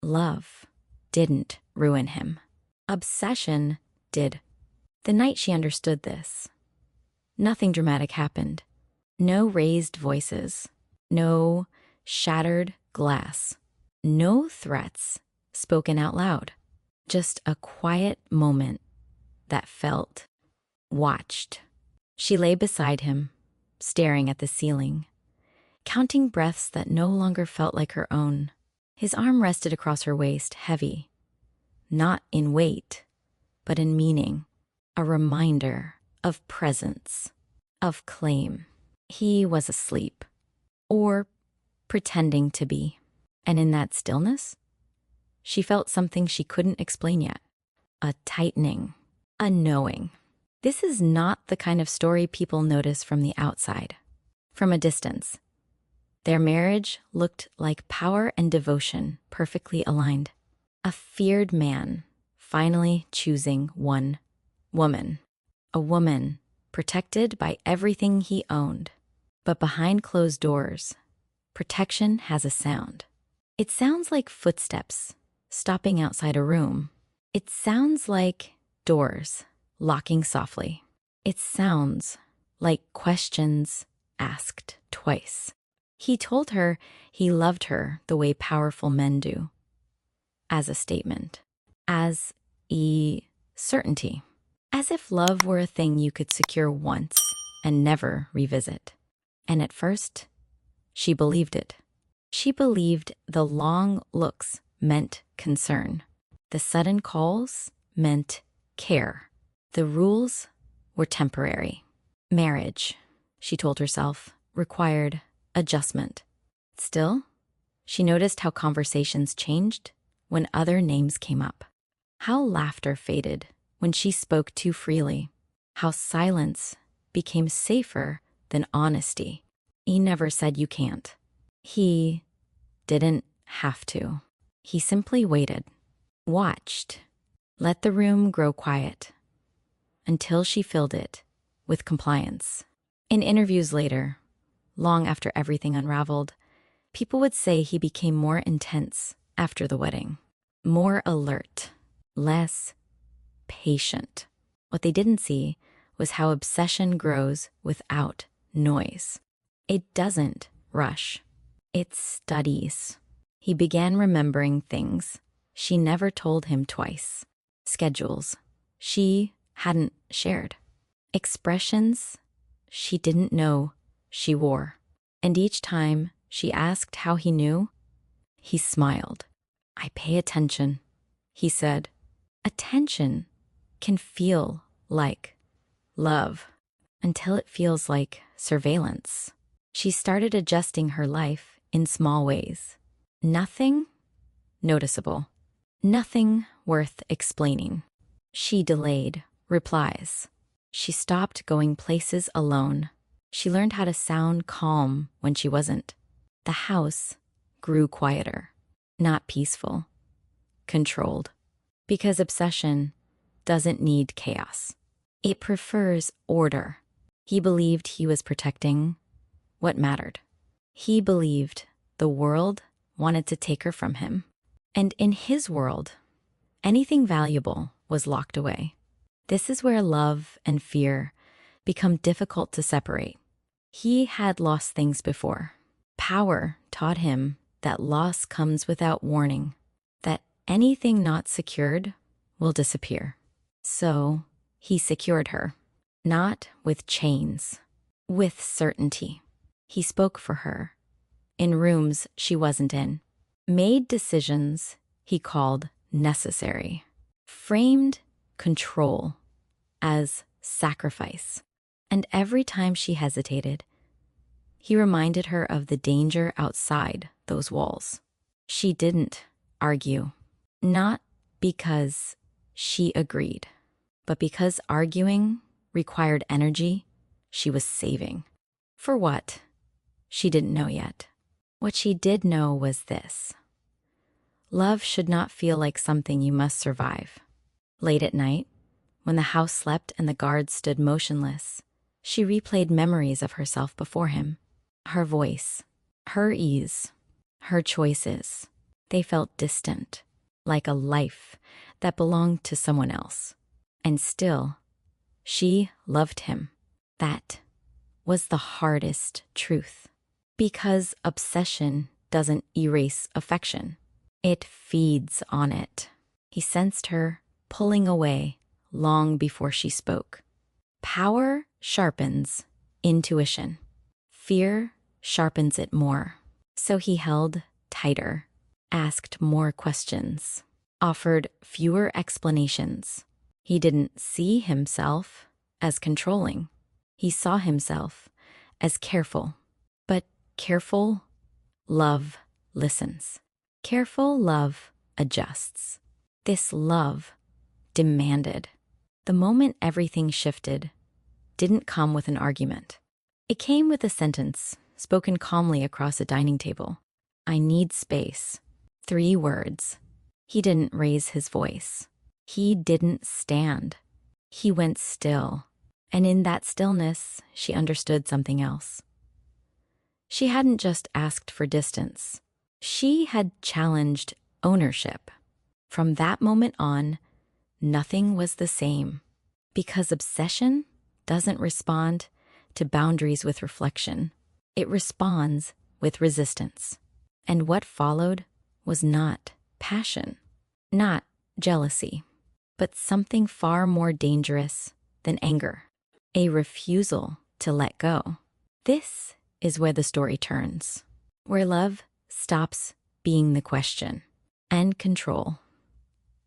Love didn't ruin him. Obsession did. The night she understood this, nothing dramatic happened. No raised voices, no shattered glass, no threats spoken out loud. Just a quiet moment that felt watched. She lay beside him, staring at the ceiling, counting breaths that no longer felt like her own. His arm rested across her waist, heavy, not in weight, but in meaning, a reminder of presence, of claim. He was asleep, or pretending to be. And in that stillness, she felt something she couldn't explain yet. A tightening, a knowing. This is not the kind of story people notice from the outside. From a distance, their marriage looked like power and devotion perfectly aligned. A feared man finally choosing one woman. A woman protected by everything he owned. But behind closed doors, protection has a sound. It sounds like footsteps stopping outside a room. It sounds like doors locking softly. It sounds like questions asked twice. He told her he loved her the way powerful men do, as a statement, as a certainty, as if love were a thing you could secure once and never revisit. And at first, she believed it. She believed the long looks meant concern. The sudden calls meant care. The rules were temporary. Marriage, she told herself, required adjustment. Still, she noticed how conversations changed when other names came up. How laughter faded when she spoke too freely. How silence became safer than honesty. He never said you can't. He didn't have to. He simply waited, watched, let the room grow quiet until she filled it with compliance. In interviews later, long after everything unraveled, people would say he became more intense after the wedding, more alert, less patient. What they didn't see was how obsession grows without noise. It doesn't rush. It studies. He began remembering things she never told him twice, schedules she hadn't shared, expressions she didn't know she wore. And each time she asked how he knew, he smiled. I pay attention, he said. Attention can feel like love until it feels like surveillance. She started adjusting her life in small ways. Nothing noticeable. Nothing worth explaining. She delayed replies. She stopped going places alone. She learned how to sound calm when she wasn't. The house grew quieter, not peaceful, controlled. Because obsession doesn't need chaos. It prefers order. He believed he was protecting what mattered. He believed the world wanted to take her from him. And in his world, anything valuable was locked away. This is where love and fear become difficult to separate. He had lost things before. Power taught him that loss comes without warning, that anything not secured will disappear. So he secured her, not with chains, with certainty. He spoke for her, in rooms she wasn't in, made decisions he called necessary, framed control as sacrifice. And every time she hesitated, he reminded her of the danger outside those walls. She didn't argue, not because she agreed, but because arguing required energy she was saving. For what? She didn't know yet. What she did know was this. Love should not feel like something you must survive. Late at night, when the house slept and the guards stood motionless, she replayed memories of herself before him. Her voice, her ease, her choices. They felt distant, like a life that belonged to someone else. And still, she loved him. That was the hardest truth. Because obsession doesn't erase affection. It feeds on it. He sensed her pulling away long before she spoke. Power sharpens intuition. Fear sharpens it more. So he held tighter, asked more questions, offered fewer explanations. He didn't see himself as controlling. He saw himself as careful. But careful love listens. Careful love adjusts. This love demanded. The moment everything shifted didn't come with an argument. It came with a sentence spoken calmly across a dining table. I need space. 3 words. He didn't raise his voice. He didn't stand. He went still. And in that stillness, she understood something else. She hadn't just asked for distance. She had challenged ownership. From that moment on, nothing was the same. Because obsession doesn't respond to boundaries with reflection. It responds with resistance. And what followed was not passion, not jealousy, but something far more dangerous than anger. A refusal to let go. This is where the story turns, where love stops being the question and control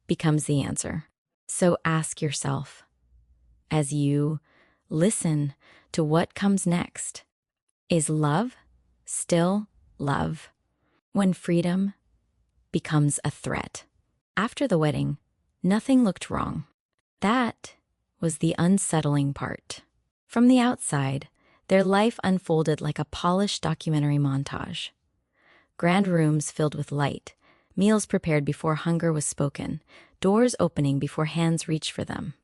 becomes the answer. So ask yourself, as you listen to what comes next, is love still love when freedom becomes a threat? After the wedding, nothing looked wrong. That was the unsettling part. From the outside, their life unfolded like a polished documentary montage. Grand rooms filled with light, meals prepared before hunger was spoken, doors opening before hands reached for them.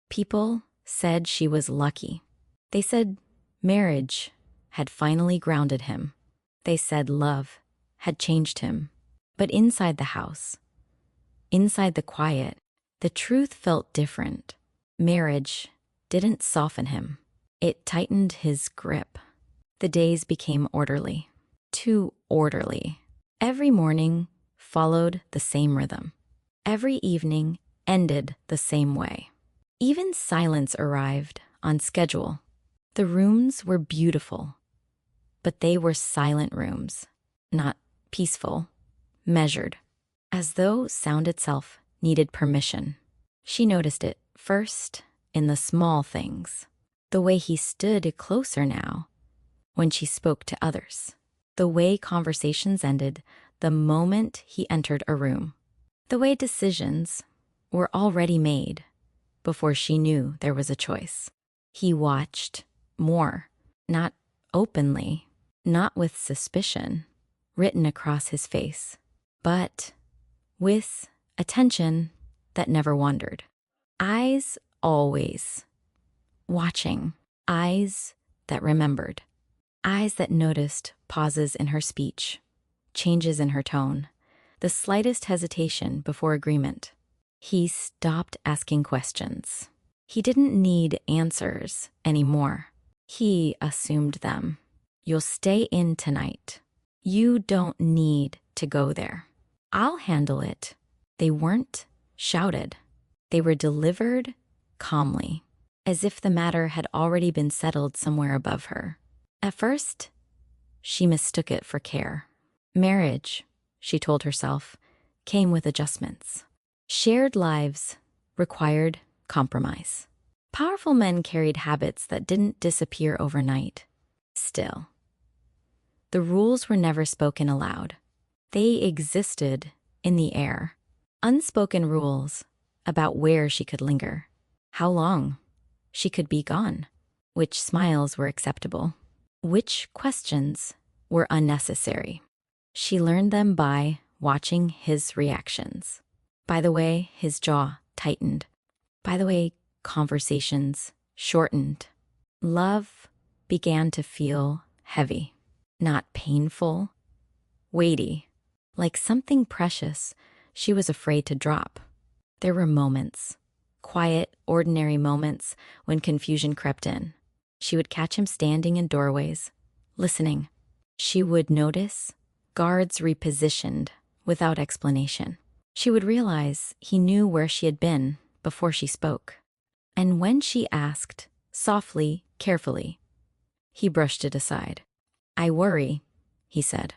People said she was lucky. They said marriage had finally grounded him. They said love had changed him. But inside the house, inside the quiet, the truth felt different. Marriage didn't soften him. It tightened his grip. The days became orderly. Too orderly. Every morning followed the same rhythm. Every evening ended the same way. Even silence arrived on schedule. The rooms were beautiful, but they were silent rooms, not peaceful, measured, as though sound itself needed permission. She noticed it first in the small things, the way he stood closer now when she spoke to others, the way conversations ended the moment he entered a room, the way decisions were already made before she knew there was a choice. He watched more, not openly, not with suspicion written across his face, but with attention that never wandered. Eyes always watching, eyes that remembered, eyes that noticed pauses in her speech, changes in her tone, the slightest hesitation before agreement. He stopped asking questions. He didn't need answers anymore. He assumed them. You'll stay in tonight. You don't need to go there. I'll handle it. They weren't shouted. They were delivered calmly, as if the matter had already been settled somewhere above her. At first, she mistook it for care. Marriage, she told herself, came with adjustments. Shared lives required compromise. Powerful men carried habits that didn't disappear overnight. Still, the rules were never spoken aloud. They existed in the air. Unspoken rules about where she could linger, how long she could be gone, which smiles were acceptable, which questions were unnecessary. She learned them by watching his reactions, by the way his jaw tightened, by the way conversations shortened. Love began to feel heavy, not painful, weighty, like something precious she was afraid to drop. There were moments, quiet, ordinary moments, when confusion crept in. She would catch him standing in doorways, listening. She would notice guards repositioned without explanation. She would realize he knew where she had been before she spoke. And when she asked, softly, carefully, he brushed it aside. "I worry," he said.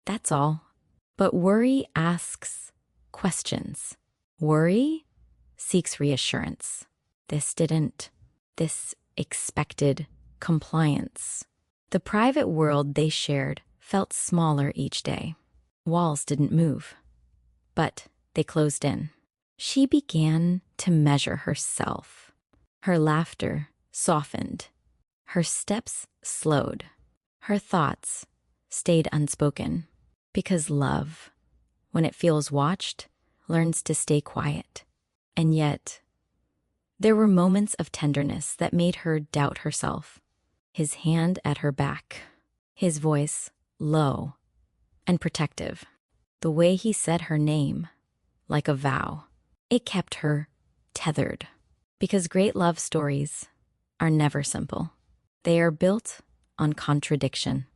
"That's all." But worry asks questions. Worry seeks reassurance. This didn't. This expected compliance. The private world they shared felt smaller each day. Walls didn't move, but they closed in. She began to measure herself. Her laughter softened. Her steps slowed. Her thoughts stayed unspoken. Because love, when it feels watched, learns to stay quiet. And yet, there were moments of tenderness that made her doubt herself. His hand at her back, his voice low and protective. The way he said her name, like a vow, it kept her tethered. Because great love stories are never simple. They are built on contradiction,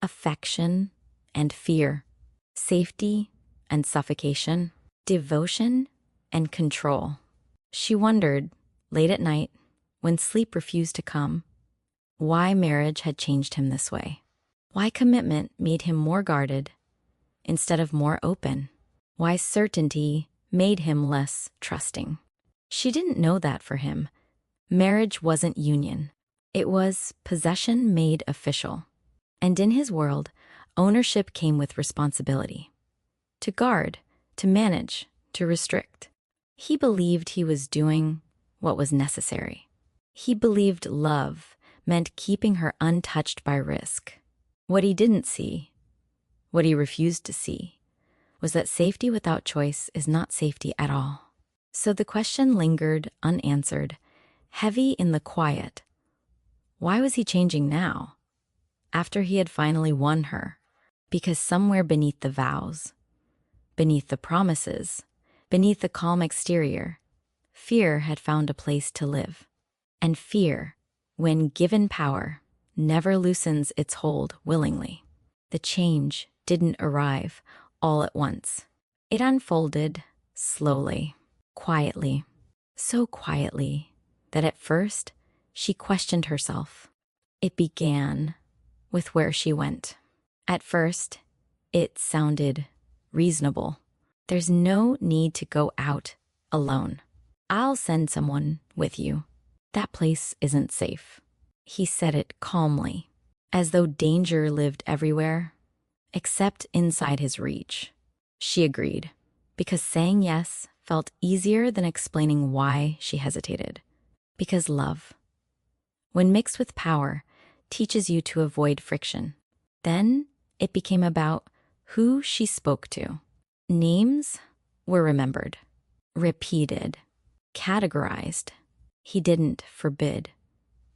affection and fear, safety and suffocation, devotion and control. She wondered, late at night, when sleep refused to come, why marriage had changed him this way. Why commitment made him more guarded instead of more open. Why certainty made him less trusting. She didn't know that for him. Marriage wasn't union. It was possession made official. And in his world, ownership came with responsibility. To guard, to manage, to restrict. He believed he was doing what was necessary. He believed love meant keeping her untouched by risk. What he didn't see, what he refused to see, was that safety without choice is not safety at all. So the question lingered unanswered, heavy in the quiet. Why was he changing now, after he had finally won her? Because somewhere beneath the vows, beneath the promises, beneath the calm exterior, fear had found a place to live. And fear, when given power, never loosens its hold willingly. The change didn't arrive all at once. It unfolded slowly, quietly, so quietly that at first she questioned herself. It began with where she went. At first, it sounded reasonable. There's no need to go out alone. I'll send someone with you. That place isn't safe. He said it calmly, as though danger lived everywhere, except inside his reach. She agreed, because saying yes felt easier than explaining why she hesitated. Because love, when mixed with power, teaches you to avoid friction. Then it became about who she spoke to. Names were remembered, repeated, categorized. He didn't forbid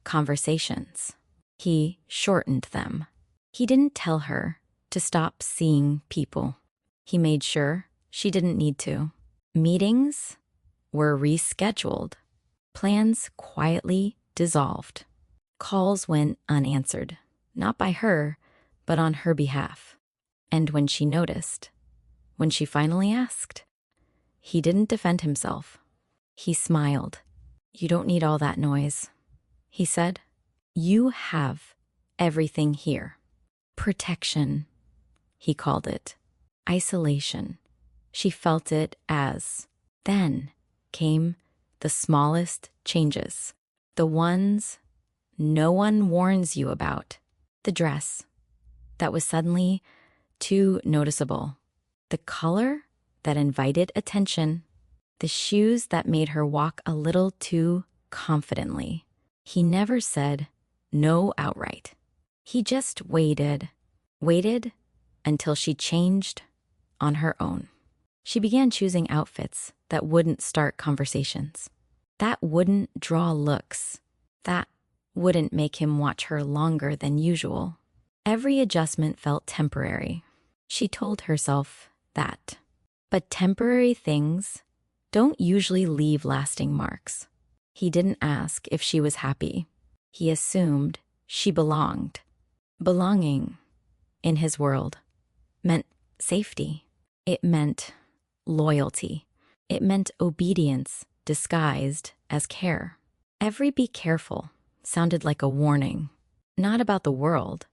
conversations. He shortened them. He didn't tell her to stop seeing people. He made sure she didn't need to. Meetings were rescheduled. Plans quietly dissolved. Calls went unanswered, not by her, but on her behalf. And when she noticed, when she finally asked, he didn't defend himself. He smiled. "You don't need all that noise," he said. "You have everything here." Protection, he called it. Isolation. She felt it as. Then came the smallest changes. The ones no one warns you about. The dress that was suddenly too noticeable. The color that invited attention. The shoes that made her walk a little too confidently. He never said no outright. He just waited until she changed on her own. She began choosing outfits that wouldn't start conversations, that wouldn't draw looks, that wouldn't make him watch her longer than usual. Every adjustment felt temporary. She told herself that. But temporary things don't usually leave lasting marks. He didn't ask if she was happy. He assumed she belonged. Belonging, in his world, meant safety. It meant loyalty. It meant obedience disguised as care. Every "be careful" sounded like a warning, not about the world,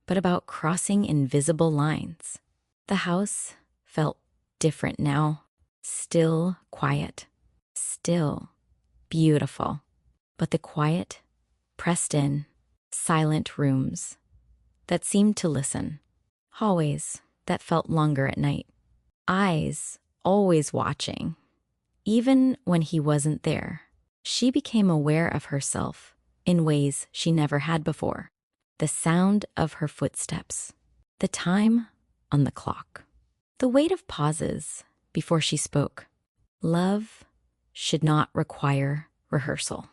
but about crossing invisible lines. The house felt different now, still quiet, still beautiful. But the quiet pressed in, silent rooms that seemed to listen, hallways that felt longer at night, eyes always watching, even when he wasn't there. She became aware of herself in ways she never had before. The sound of her footsteps, the time on the clock, the weight of pauses before she spoke. Love should not require rehearsal.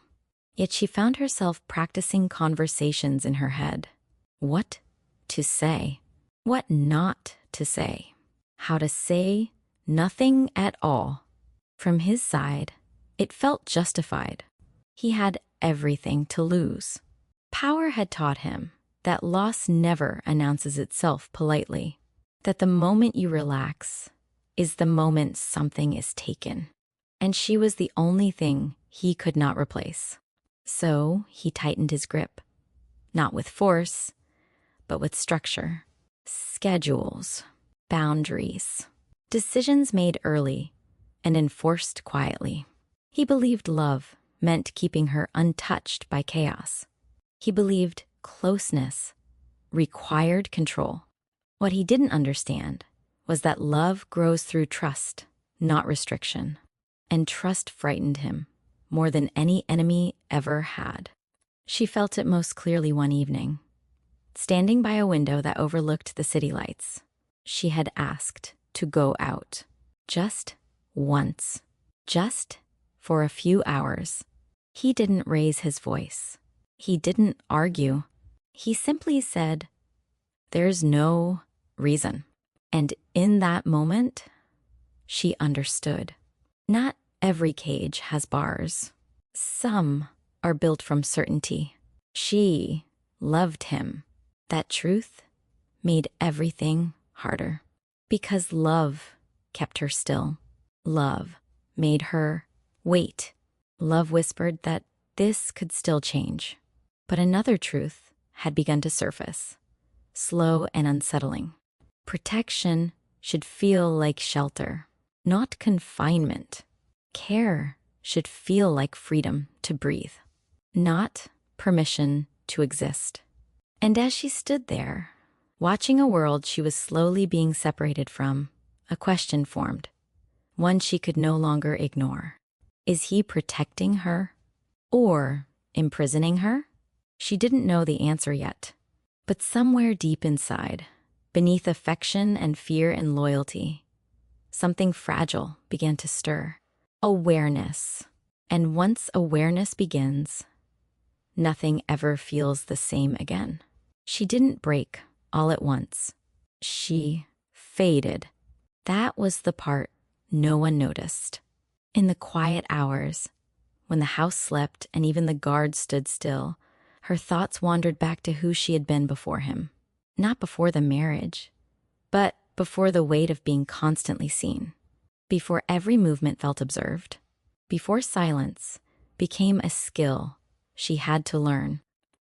Yet she found herself practicing conversations in her head. What to say, what not to say, how to say nothing at all. From his side, it felt justified. He had everything to lose. Power had taught him that loss never announces itself politely, that the moment you relax is the moment something is taken. And she was the only thing he could not replace. So he tightened his grip, not with force, but with structure, schedules, boundaries, decisions made early and enforced quietly. He believed love meant keeping her untouched by chaos. He believed closeness required control. What he didn't understand was that love grows through trust, not restriction. And trust frightened him more than any enemy ever had. She felt it most clearly one evening. Standing by a window that overlooked the city lights, she had asked to go out. Just once. Just for a few hours. He didn't raise his voice. He didn't argue. He simply said, "There's no reason." And in that moment, she understood. Not every cage has bars. Some are built from certainty. She loved him. That truth made everything harder. Because love kept her still. Love made her wait. Love whispered that this could still change. But another truth had begun to surface, slow and unsettling. Protection should feel like shelter, not confinement. Care should feel like freedom to breathe, not permission to exist. And as she stood there, watching a world she was slowly being separated from, a question formed, one she could no longer ignore. Is he protecting her or imprisoning her? She didn't know the answer yet, but somewhere deep inside, beneath affection and fear and loyalty, something fragile began to stir. Awareness. And once awareness begins, nothing ever feels the same again. She didn't break all at once. She faded. That was the part no one noticed. In the quiet hours, when the house slept and even the guards stood still, her thoughts wandered back to who she had been before him. Not before the marriage, but before the weight of being constantly seen. Before every movement felt observed. Before silence became a skill she had to learn.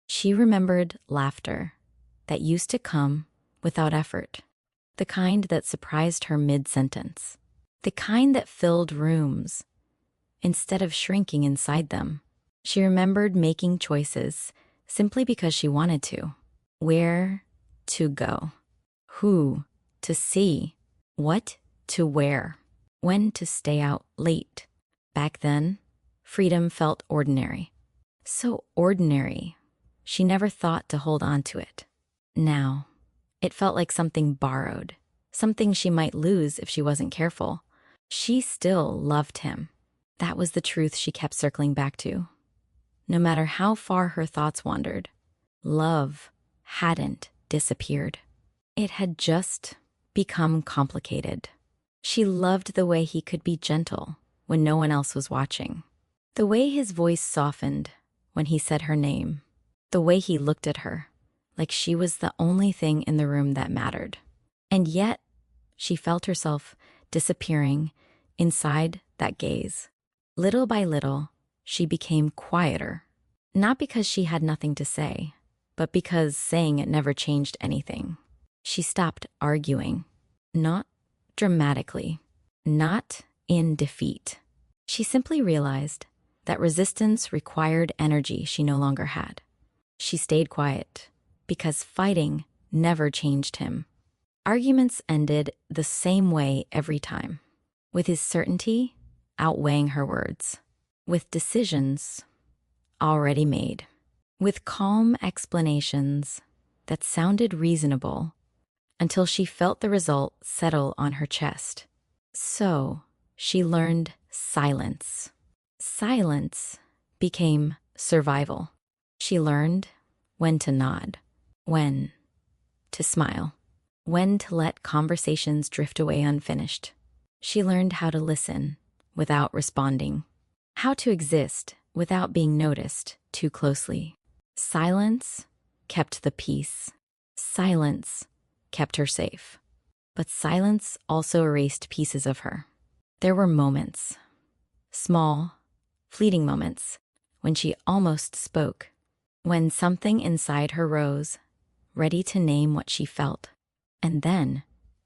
She remembered laughter that used to come without effort. The kind that surprised her mid-sentence. The kind that filled rooms instead of shrinking inside them. She remembered making choices simply because she wanted to. Where to go. Who to see. What to wear. When to stay out late. Back then, freedom felt ordinary. So ordinary, she never thought to hold on to it. Now, it felt like something borrowed, something she might lose if she wasn't careful. She still loved him. That was the truth she kept circling back to. No matter how far her thoughts wandered, love hadn't disappeared. It had just become complicated. She loved the way he could be gentle when no one else was watching, the way his voice softened when he said her name, the way he looked at her like she was the only thing in the room that mattered. And yet, she felt herself disappearing inside that gaze. Little by little, she became quieter, not because she had nothing to say, but because saying it never changed anything. She stopped arguing, not dramatically, not in defeat. She simply realized that resistance required energy she no longer had. She stayed quiet because fighting never changed him. Arguments ended the same way every time, with his certainty outweighing her words, with decisions already made, with calm explanations that sounded reasonable until she felt the result settle on her chest. So she learned silence. Silence became survival. She learned when to nod, when to smile, when to let conversations drift away unfinished. She learned how to listen without responding, how to exist without being noticed too closely. Silence kept the peace. Silence kept her safe. But silence also erased pieces of her. There were moments, small, fleeting moments, when she almost spoke, when something inside her rose, ready to name what she felt. And then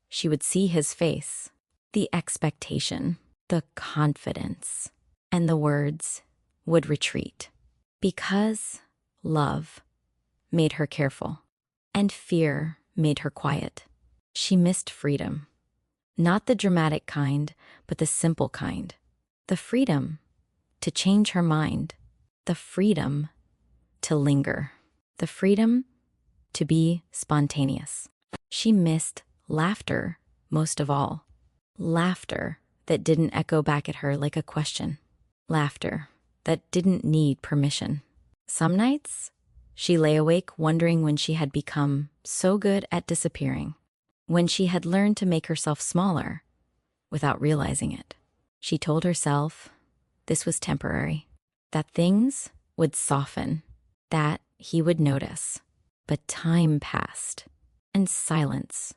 she would see his face, the expectation, the confidence, and the words would retreat. Because love made her careful, and fear made her quiet. She missed freedom. Not the dramatic kind, but the simple kind. The freedom to change her mind. The freedom to linger. The freedom to be spontaneous. She missed laughter most of all. Laughter that didn't echo back at her like a question. Laughter that didn't need permission. Some nights, she lay awake wondering when she had become so good at disappearing, when she had learned to make herself smaller without realizing it. She told herself this was temporary, that things would soften, that he would notice. But time passed, and silence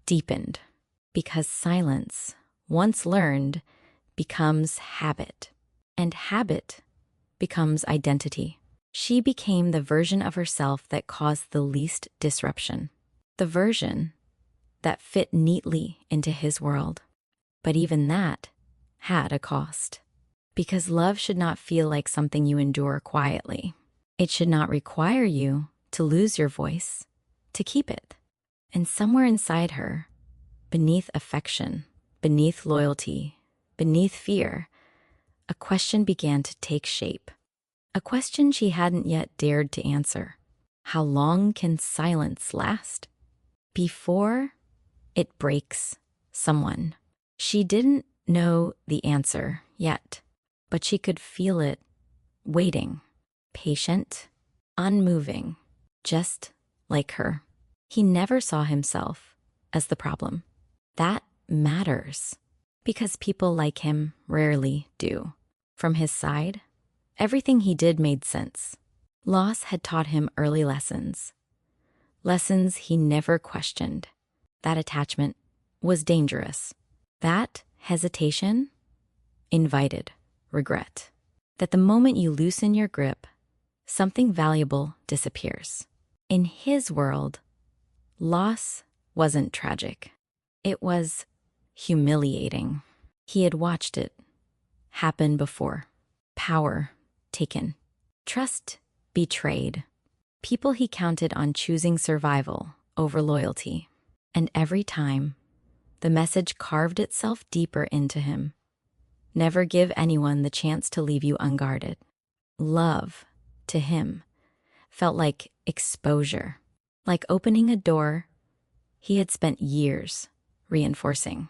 deepened, because silence, once learned, becomes habit, and habit becomes identity. She became the version of herself that caused the least disruption, the version that fit neatly into his world. But even that had a cost, because love should not feel like something you endure quietly. It should not require you to lose your voice, to keep it. And somewhere inside her, beneath affection, beneath loyalty, beneath fear, a question began to take shape. A question she hadn't yet dared to answer. How long can silence last before it breaks someone? She didn't know the answer yet, but she could feel it waiting, patient, unmoving, just like her. He never saw himself as the problem. That matters, because people like him rarely do. From his side, everything he did made sense. Loss had taught him early lessons, lessons he never questioned. That attachment was dangerous. That hesitation invited regret. That the moment you loosen your grip, something valuable disappears. In his world, loss wasn't tragic. It was humiliating. He had watched it happen before. Power taken. Trust betrayed. People he counted on choosing survival over loyalty. And every time, the message carved itself deeper into him. Never give anyone the chance to leave you unguarded. Love, to him, felt like exposure, like opening a door he had spent years reinforcing.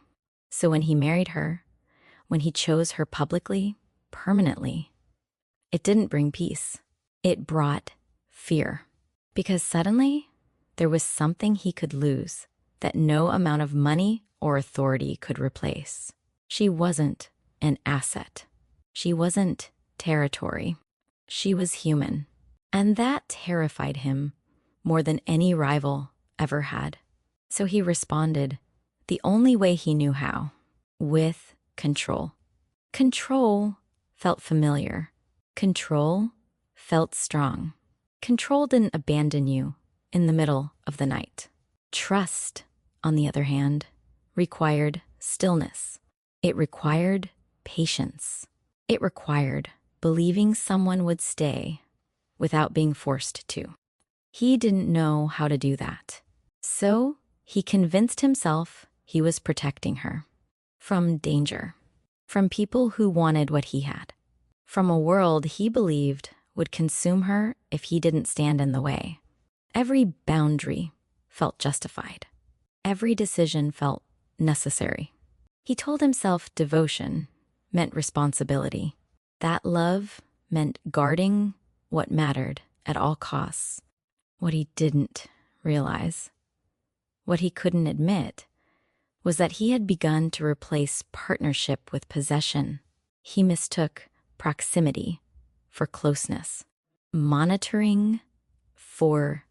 So when he married her, when he chose her publicly, permanently, it didn't bring peace. It brought fear. Because suddenly, there was something he could lose that no amount of money or authority could replace. She wasn't an asset. She wasn't territory. She was human. And that terrified him more than any rival ever had. So he responded the only way he knew how, with control. Control felt familiar. Control felt strong. Control didn't abandon you in the middle of the night. Trust, on the other hand, required stillness. It required patience. It required believing someone would stay without being forced to. He didn't know how to do that. So he convinced himself he was protecting her from danger, from people who wanted what he had, from a world he believed would consume her if he didn't stand in the way. Every boundary felt justified. Every decision felt necessary. He told himself devotion meant responsibility, that love meant guarding what mattered at all costs. What he didn't realize, what he couldn't admit, was that he had begun to replace partnership with possession. He mistook proximity for closeness, monitoring for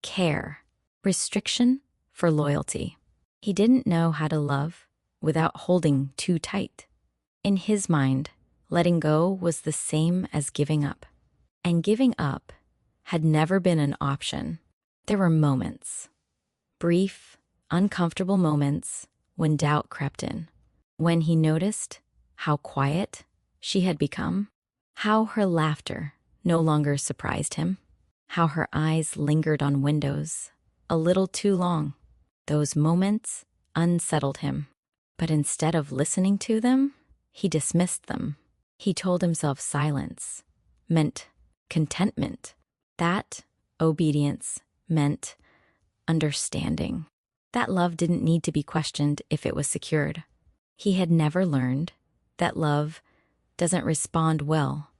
care, restriction for loyalty. He didn't know how to love without holding too tight. In his mind, letting go was the same as giving up. And giving up had never been an option. There were moments, brief, uncomfortable moments, when doubt crept in, when he noticed how quiet she had become, how her laughter no longer surprised him, how her eyes lingered on windows a little too long. Those moments unsettled him, but instead of listening to them, he dismissed them. He told himself silence meant contentment, that obedience meant understanding, that love didn't need to be questioned if it was secured. He had never learned that love doesn't respond well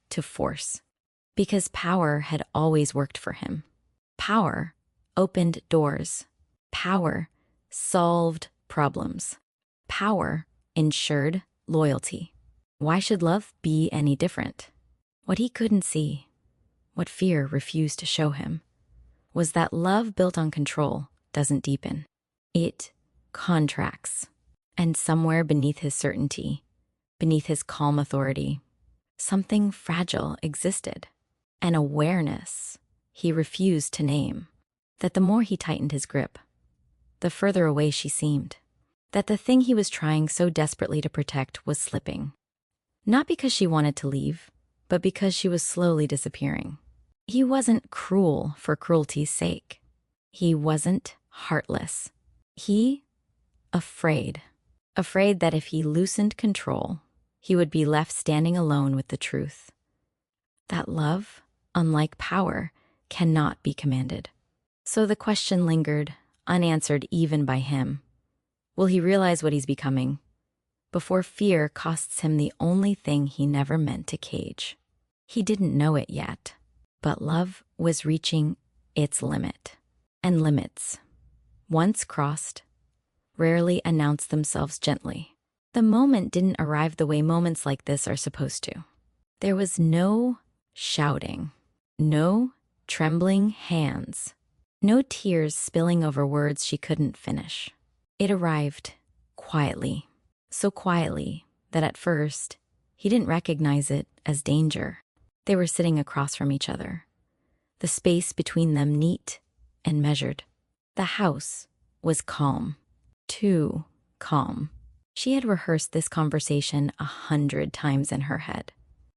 to force, because power had always worked for him. Power opened doors. Power solved problems. Power ensured loyalty. Why should love be any different? What he couldn't see, what fear refused to show him, was that love built on control doesn't deepen. It contracts. And somewhere beneath his certainty, beneath his calm authority, something fragile existed. An awareness he refused to name, that the more he tightened his grip, the further away she seemed, that the thing he was trying so desperately to protect was slipping. Not because she wanted to leave, but because she was slowly disappearing. He wasn't cruel for cruelty's sake. He wasn't heartless. He afraid that if he loosened control, he would be left standing alone with the truth. That love, unlike power, cannot be commanded. So the question lingered, unanswered even by him. Will he realize what he's becoming before fear costs him the only thing he never meant to cage? He didn't know it yet, but love was reaching its limit. And limits, once crossed, rarely announce themselves gently. The moment didn't arrive the way moments like this are supposed to. There was no shouting, no trembling hands, no tears spilling over words she couldn't finish. It arrived quietly, so quietly that at first he didn't recognize it as danger. They were sitting across from each other, the space between them neat and measured. The house was calm, too calm. She had rehearsed this conversation 100 times in her head.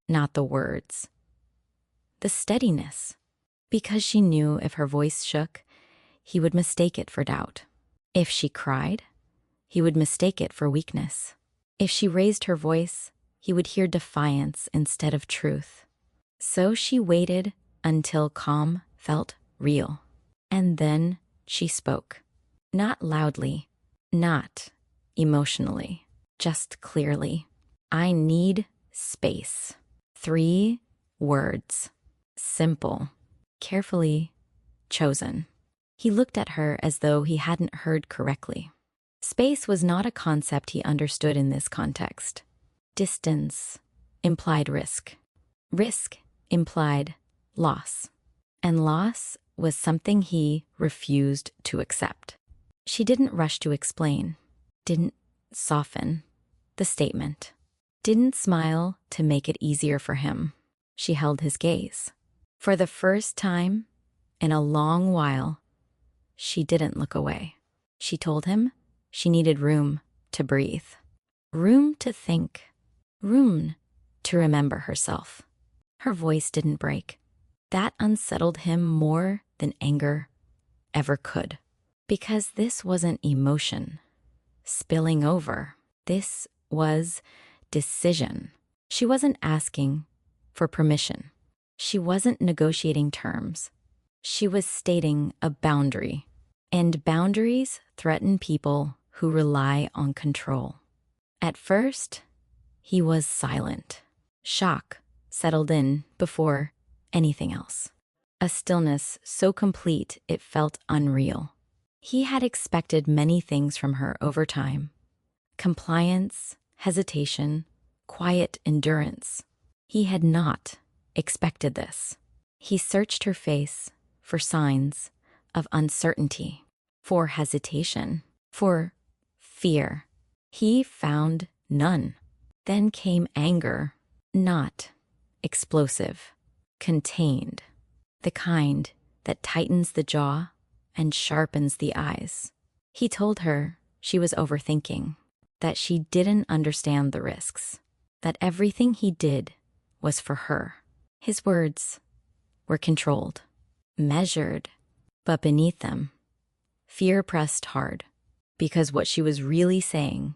Not the words, the steadiness, because she knew if her voice shook, he would mistake it for doubt. If she cried, he would mistake it for weakness. If she raised her voice, he would hear defiance instead of truth. So she waited until calm felt real. And then she spoke. Not loudly, not emotionally, just clearly. I need space. 3 words. Simple, carefully chosen. He looked at her as though he hadn't heard correctly. Space was not a concept he understood in this context. Distance implied risk. Risk implied loss. And loss was something he refused to accept. She didn't rush to explain, didn't soften the statement, didn't smile to make it easier for him. She held his gaze. For the first time in a long while, she didn't look away. She told him she needed room to breathe, room to think, room to remember herself. Her voice didn't break. That unsettled him more than anger ever could. Because this wasn't emotion spilling over. This was decision. She wasn't asking for permission. She wasn't negotiating terms. She was stating a boundary. And boundaries threaten people who rely on control. At first, he was silent. Shock settled in before anything else. A stillness so complete it felt unreal. He had expected many things from her over time. Compliance, hesitation, quiet endurance. He had not expected this. He searched her face for signs of uncertainty, for hesitation, for fear. He found none. Then came anger, not explosive, contained, the kind that tightens the jaw and sharpens the eyes. He told her she was overthinking, that she didn't understand the risks, that everything he did was for her. His words were controlled, measured, but beneath them, fear pressed hard, because what she was really saying,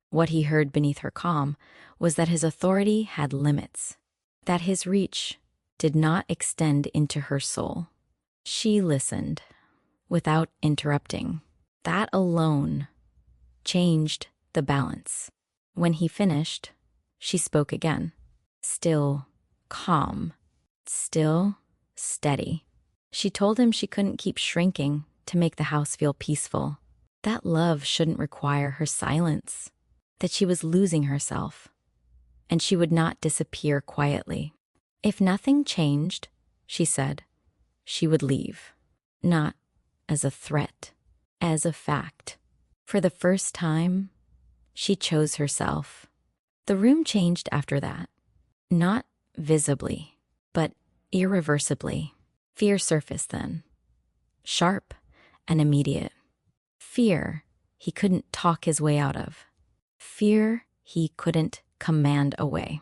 what he heard beneath her calm, was that his authority had limits, that his reach did not extend into her soul. She listened without interrupting. That alone changed the balance. When he finished, she spoke again. Still calm, still steady. She told him she couldn't keep shrinking to make the house feel peaceful. That love shouldn't require her silence, that she was losing herself, and she would not disappear quietly. If nothing changed, she said, she would leave. Not as a threat, as a fact. For the first time, she chose herself. The room changed after that. Not visibly, but irreversibly. Fear surfaced then. Sharp and immediate. Fear he couldn't talk his way out of. Fear he couldn't command away.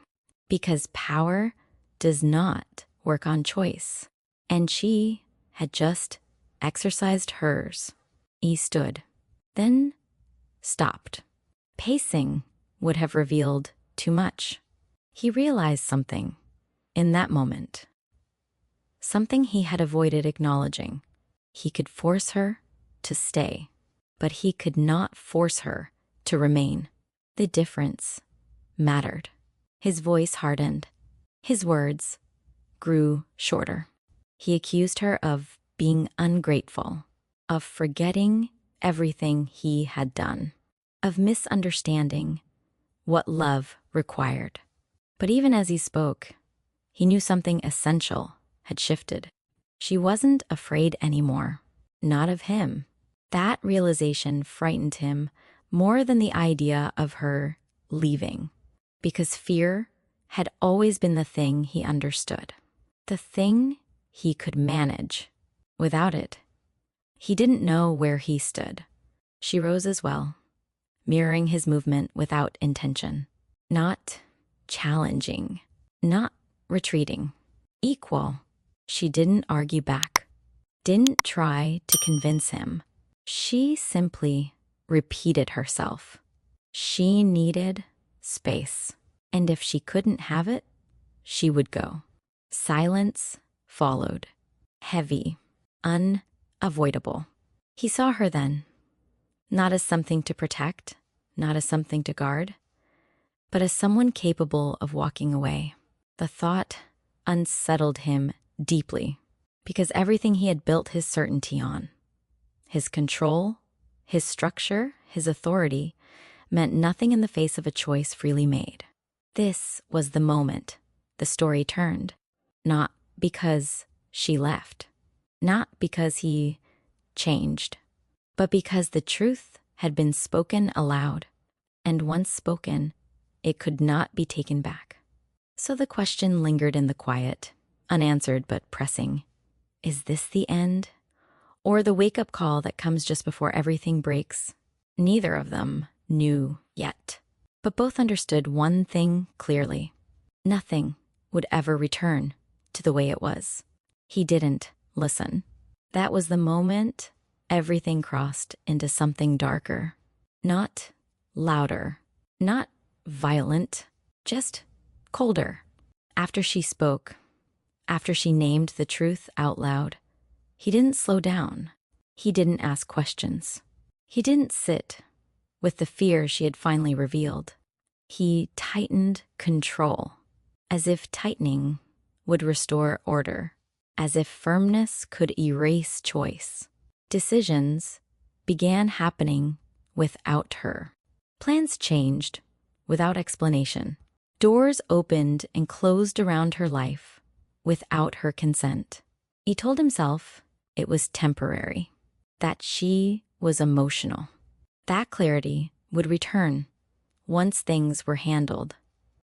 Because power does not work on choice. And she had just exercised hers. He stood, then stopped. Pacing would have revealed too much. He realized something in that moment. Something he had avoided acknowledging. He could force her to stay, but he could not force her to remain. The difference mattered. His voice hardened. His words grew shorter. He accused her of being ungrateful, of forgetting everything he had done, of misunderstanding what love required. But even as he spoke, he knew something essential had shifted. She wasn't afraid anymore, not of him. That realization frightened him more than the idea of her leaving, because fear had always been the thing he understood, the thing he could manage. Without it, he didn't know where he stood. She rose as well, mirroring his movement without intention, not challenging, not retreating, equal. She didn't argue back, didn't try to convince him. She simply repeated herself. She needed space, and if she couldn't have it, she would go. Silence followed, heavy, unavoidable. He saw her then, not as something to protect, not as something to guard, but as someone capable of walking away. The thought unsettled him deeply, because everything he had built his certainty on, his control, his structure, his authority, meant nothing in the face of a choice freely made. This was the moment the story turned, not because she left, not because he changed, but because the truth had been spoken aloud, and once spoken, it could not be taken back. So the question lingered in the quiet, unanswered but pressing. Is this the end? Or the wake-up call that comes just before everything breaks? Neither of them knew yet, but both understood one thing clearly. Nothing would ever return to the way it was. He didn't listen. That was the moment everything crossed into something darker. Not louder, not violent, just colder. After she spoke, after she named the truth out loud, he didn't slow down. He didn't ask questions. He didn't sit with the fear she had finally revealed. He tightened control, as if tightening would restore order, as if firmness could erase choice. Decisions began happening without her. Plans changed without explanation. Doors opened and closed around her life without her consent. He told himself it was temporary, that she was emotional. That clarity would return once things were handled.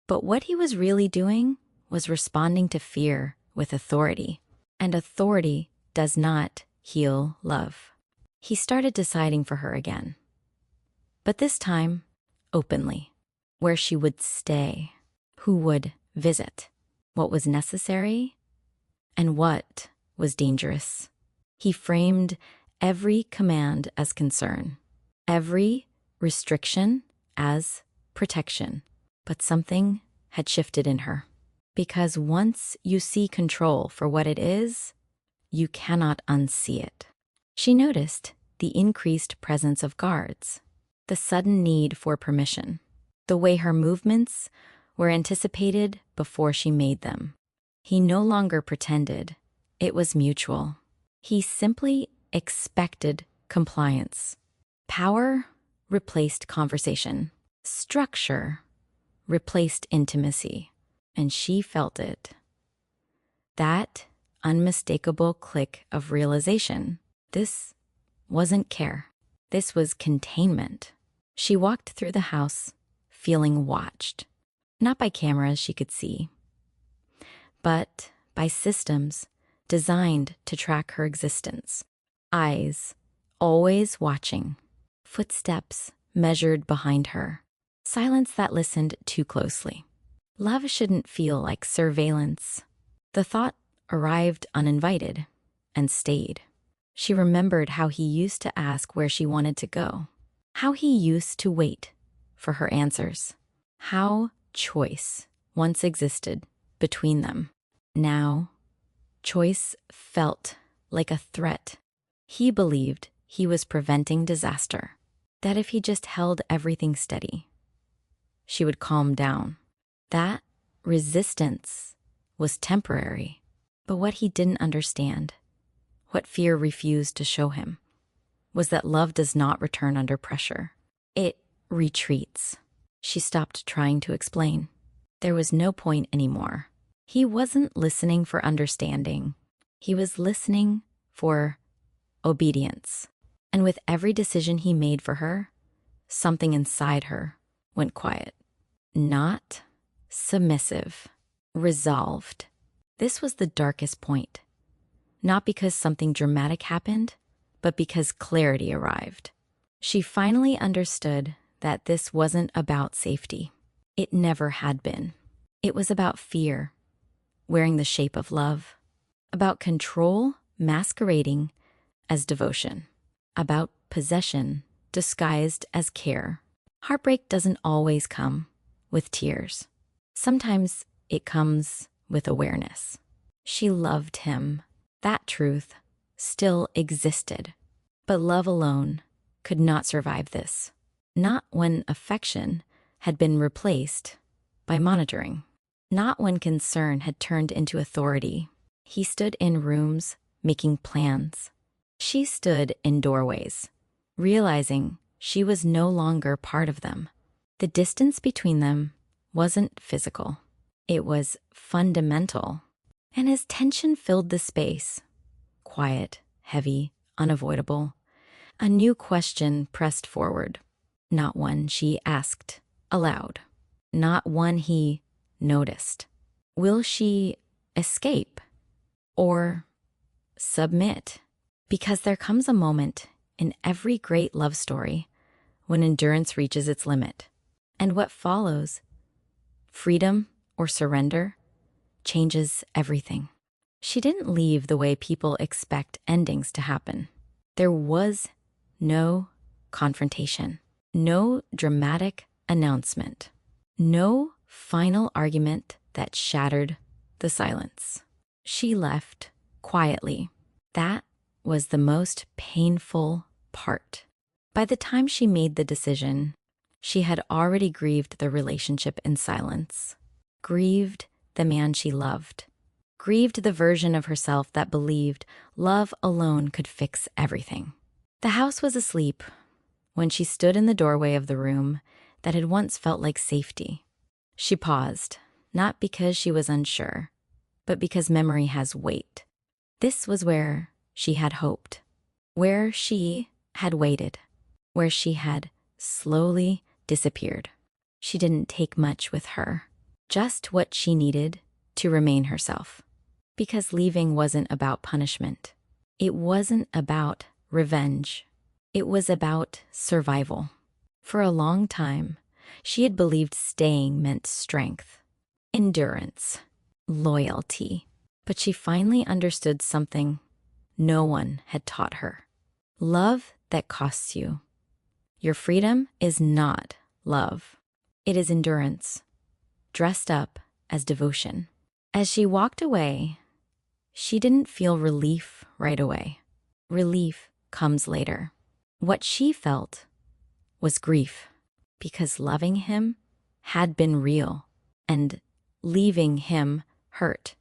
But what he was really doing was responding to fear with authority, and authority does not heal love. He started deciding for her again, but this time openly, where she would stay, who would visit, what was necessary, and what was dangerous. He framed every command as concern, every restriction as protection. But something had shifted in her. Because once you see control for what it is, you cannot unsee it. She noticed the increased presence of guards, the sudden need for permission, the way her movements were anticipated before she made them. He no longer pretended. It was mutual. He simply expected compliance. Power replaced conversation. Structure replaced intimacy, and she felt it. That unmistakable click of realization. This wasn't care. This was containment. She walked through the house, feeling watched, not by cameras she could see, but by systems designed to track her existence. Eyes always watching, footsteps measured behind her, silence that listened too closely. Love shouldn't feel like surveillance. The thought arrived uninvited and stayed. She remembered how he used to ask where she wanted to go, how he used to wait for her answers, how choice once existed between them. Now, choice felt like a threat. He believed he was preventing disaster, that if he just held everything steady, she would calm down. That resistance was temporary, but what he didn't understand, what fear refused to show him, was that love does not return under pressure. It retreats. She stopped trying to explain. There was no point anymore. He wasn't listening for understanding. He was listening for obedience. And with every decision he made for her, something inside her went quiet. Not submissive, resolved. This was the darkest point. Not because something dramatic happened, but because clarity arrived. She finally understood that this wasn't about safety. It never had been. It was about fear, wearing the shape of love, about control masquerading as devotion, about possession disguised as care. Heartbreak doesn't always come with tears. Sometimes it comes with awareness. She loved him. That truth still existed. But love alone could not survive this. Not when affection had been replaced by monitoring. Not when concern had turned into authority. He stood in rooms making plans. She stood in doorways, realizing she was no longer part of them. The distance between them wasn't physical. It was fundamental. And as tension filled the space, quiet, heavy, unavoidable, a new question pressed forward. Not one she asked aloud. Not one he noticed. Will she escape or submit? Because there comes a moment in every great love story when endurance reaches its limit. And what follows, freedom or surrender, changes everything. She didn't leave the way people expect endings to happen. There was no confrontation, no dramatic announcement, no final argument that shattered the silence. She left quietly. That was the most painful part. By the time she made the decision, she had already grieved the relationship in silence, grieved the man she loved, grieved the version of herself that believed love alone could fix everything. The house was asleep when she stood in the doorway of the room that had once felt like safety. She paused, not because she was unsure, but because memory has weight. This was where she had hoped, where she had waited, where she had slowly disappeared. She didn't take much with her, just what she needed to remain herself. Because leaving wasn't about punishment. It wasn't about revenge. It was about survival. For a long time, she had believed staying meant strength, endurance, loyalty. But she finally understood something no one had taught her. Love that costs you. Your freedom is not love. It is endurance, dressed up as devotion. As she walked away, she didn't feel relief right away. Relief comes later. What she felt was grief, because loving him had been real, and leaving him hurt.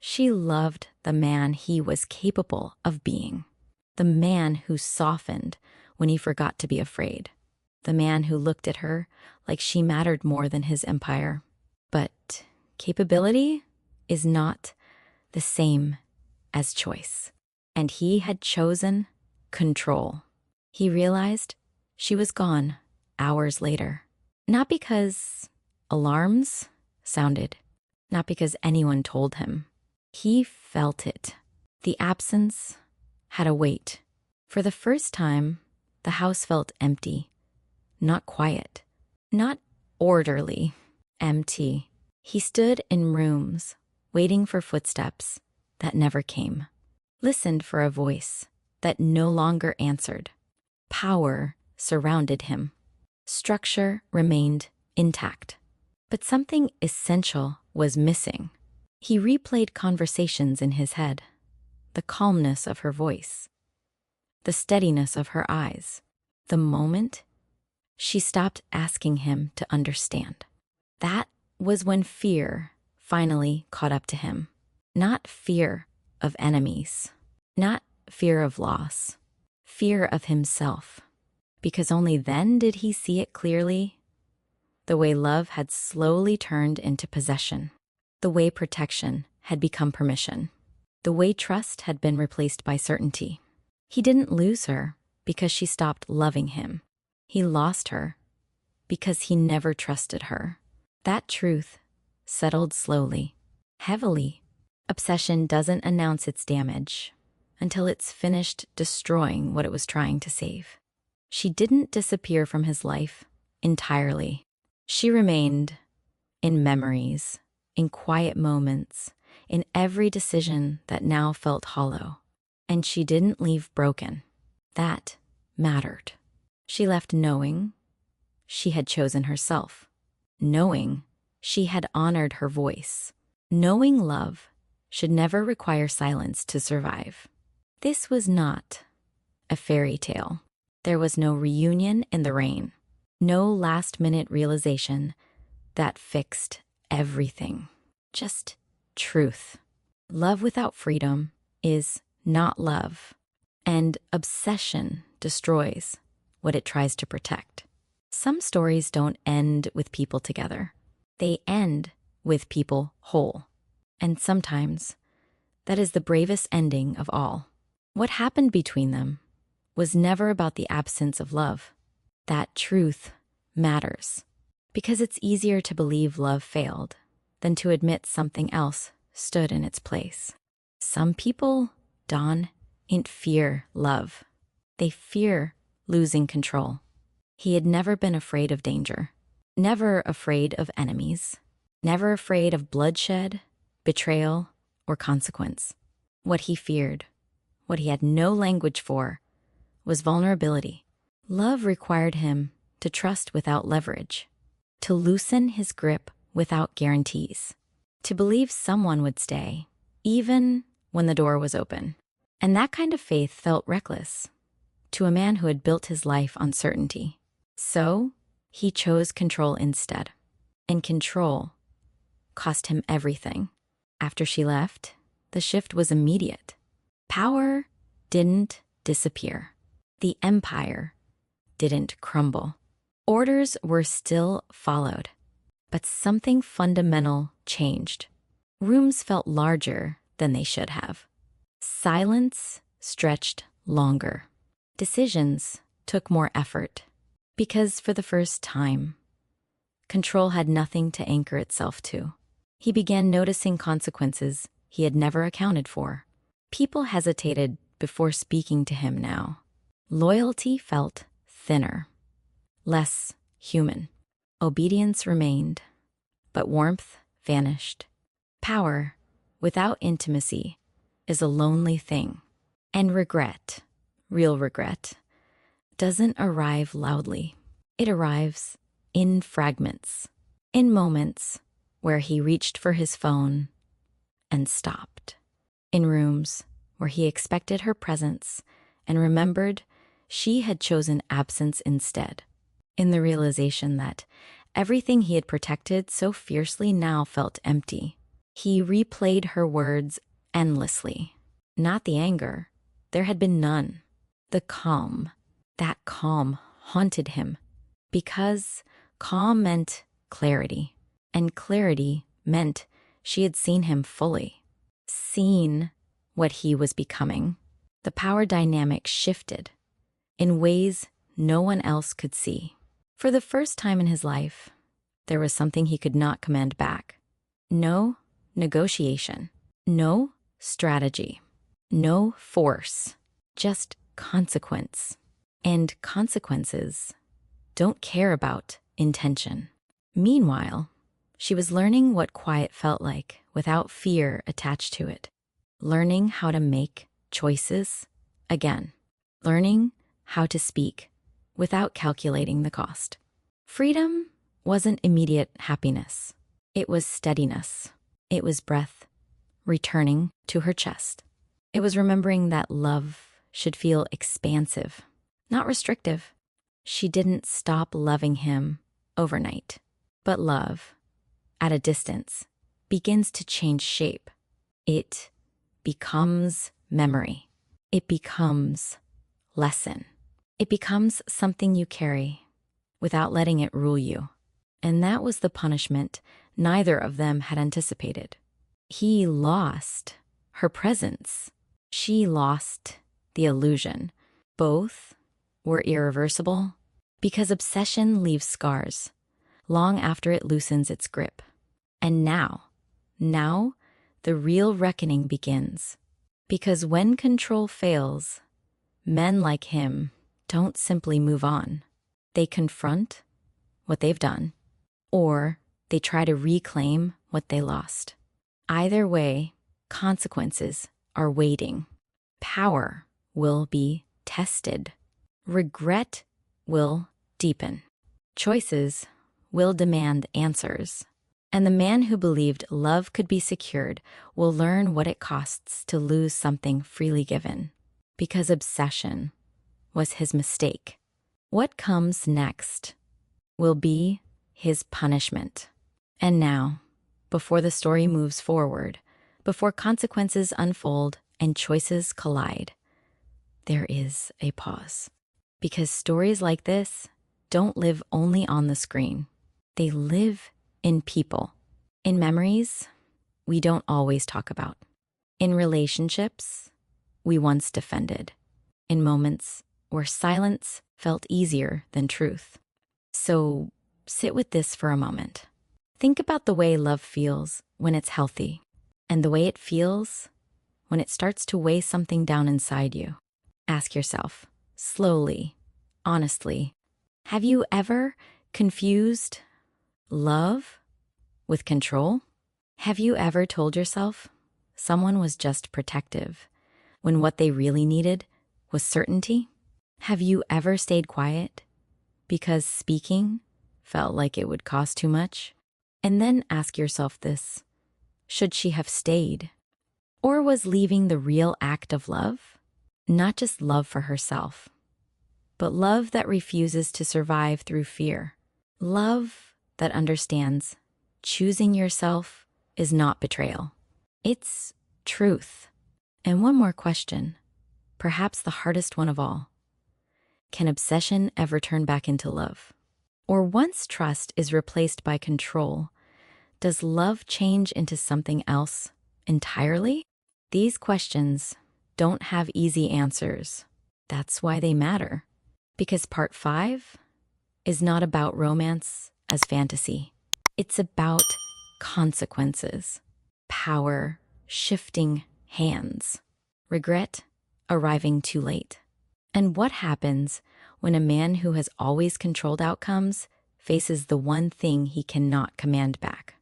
She loved the man he was capable of being, the man who softened when he forgot to be afraid, the man who looked at her like she mattered more than his empire. But capability is not the same as choice, and he had chosen control. He realized she was gone hours later, not because alarms sounded, not because anyone told him. He felt it. The absence had a weight. For the first time, the house felt empty, not quiet, not orderly, empty. He stood in rooms, waiting for footsteps that never came, listened for a voice that no longer answered. Power surrounded him. Structure remained intact. But something essential was missing. He replayed conversations in his head, the calmness of her voice, the steadiness of her eyes, the moment she stopped asking him to understand. That was when fear finally caught up to him. Not fear of enemies, not fear of loss, fear of himself. Because only then did he see it clearly, the way love had slowly turned into possession, the way protection had become permission, the way trust had been replaced by certainty. He didn't lose her because she stopped loving him. He lost her because he never trusted her. That truth settled slowly, heavily. Obsession doesn't announce its damage until it's finished destroying what it was trying to save. She didn't disappear from his life entirely. She remained in memories, in quiet moments, in every decision that now felt hollow. And she didn't leave broken. That mattered. She left knowing she had chosen herself, knowing she had honored her voice, knowing love should never require silence to survive. This was not a fairy tale. There was no reunion in the rain, no last-minute realization that fixed everything. Just truth. Love without freedom is not love. And obsession destroys what it tries to protect. Some stories don't end with people together. They end with people whole. And sometimes that is the bravest ending of all. What happened between them was never about the absence of love. That truth matters, because it's easier to believe love failed than to admit something else stood in its place. Some people don't fear love. They fear losing control. He had never been afraid of danger, never afraid of enemies, never afraid of bloodshed, betrayal, or consequence. What he feared, what he had no language for, was vulnerability. Love required him to trust without leverage, to loosen his grip without guarantees, to believe someone would stay, even when the door was open. And that kind of faith felt reckless to a man who had built his life on certainty. So he chose control instead. And control cost him everything. After she left, the shift was immediate. Power didn't disappear. The empire didn't crumble. Orders were still followed, but something fundamental changed. Rooms felt larger than they should have. Silence stretched longer. Decisions took more effort, because for the first time, control had nothing to anchor itself to. He began noticing consequences he had never accounted for. People hesitated before speaking to him now. Loyalty felt thinner, less human. Obedience remained, but warmth vanished. Power without intimacy is a lonely thing. And regret, real regret, doesn't arrive loudly. It arrives in fragments, in moments where he reached for his phone and stopped, in rooms where he expected her presence and remembered she had chosen absence instead, in the realization that everything he had protected so fiercely now felt empty. He replayed her words endlessly. Not the anger. There had been none. The calm. That calm haunted him, because calm meant clarity, and clarity meant she had seen him fully, seen what he was becoming. The power dynamic shifted in ways no one else could see. For the first time in his life, there was something he could not command back. No negotiation, no strategy, no force, just consequence. And consequences don't care about intention. Meanwhile, she was learning what quiet felt like without fear attached to it, learning how to make choices again, learning how to speak without calculating the cost. Freedom wasn't immediate happiness. It was steadiness. It was breath returning to her chest. It was remembering that love should feel expansive, not restrictive. She didn't stop loving him overnight. But love, at a distance, begins to change shape. It becomes memory. It becomes lesson. It becomes something you carry without letting it rule you. And that was the punishment neither of them had anticipated. He lost her presence. She lost the illusion. Both were irreversible, because obsession leaves scars long after it loosens its grip. And now, the real reckoning begins. Because when control fails, men like him don't simply move on. They confront what they've done, or they try to reclaim what they lost. Either way, consequences are waiting. Power will be tested. Regret will deepen. Choices will demand answers. And the man who believed love could be secured will learn what it costs to lose something freely given, because obsession was his mistake. What comes next will be his punishment. And now, before the story moves forward, before consequences unfold and choices collide, there is a pause. Because stories like this don't live only on the screen. They live in people, in memories we don't always talk about, in relationships we once defended, in moments where silence felt easier than truth. So sit with this for a moment. Think about the way love feels when it's healthy, and the way it feels when it starts to weigh something down inside you. Ask yourself, slowly, honestly, have you ever confused love with control? Have you ever told yourself someone was just protective when what they really needed was certainty? Have you ever stayed quiet because speaking felt like it would cost too much? And then ask yourself this: should she have stayed? Or was leaving the real act of love? Not just love for herself, but love that refuses to survive through fear. Love that understands choosing yourself is not betrayal. It's truth. And one more question, perhaps the hardest one of all. Can obsession ever turn back into love? Or once trust is replaced by control, does love change into something else entirely? These questions don't have easy answers. That's why they matter. Because part 5 is not about romance as fantasy. It's about consequences, power shifting hands, regret arriving too late. And what happens when a man who has always controlled outcomes faces the one thing he cannot command back?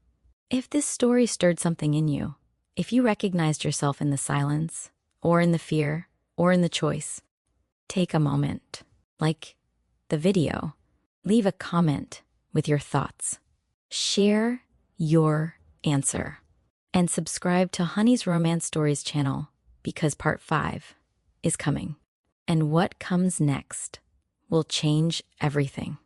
If this story stirred something in you, if you recognized yourself in the silence, or in the fear, or in the choice, take a moment, like the video, leave a comment with your thoughts, share your answer, and subscribe to Honey's Romance Stories channel because part 5 is coming. And what comes next will change everything.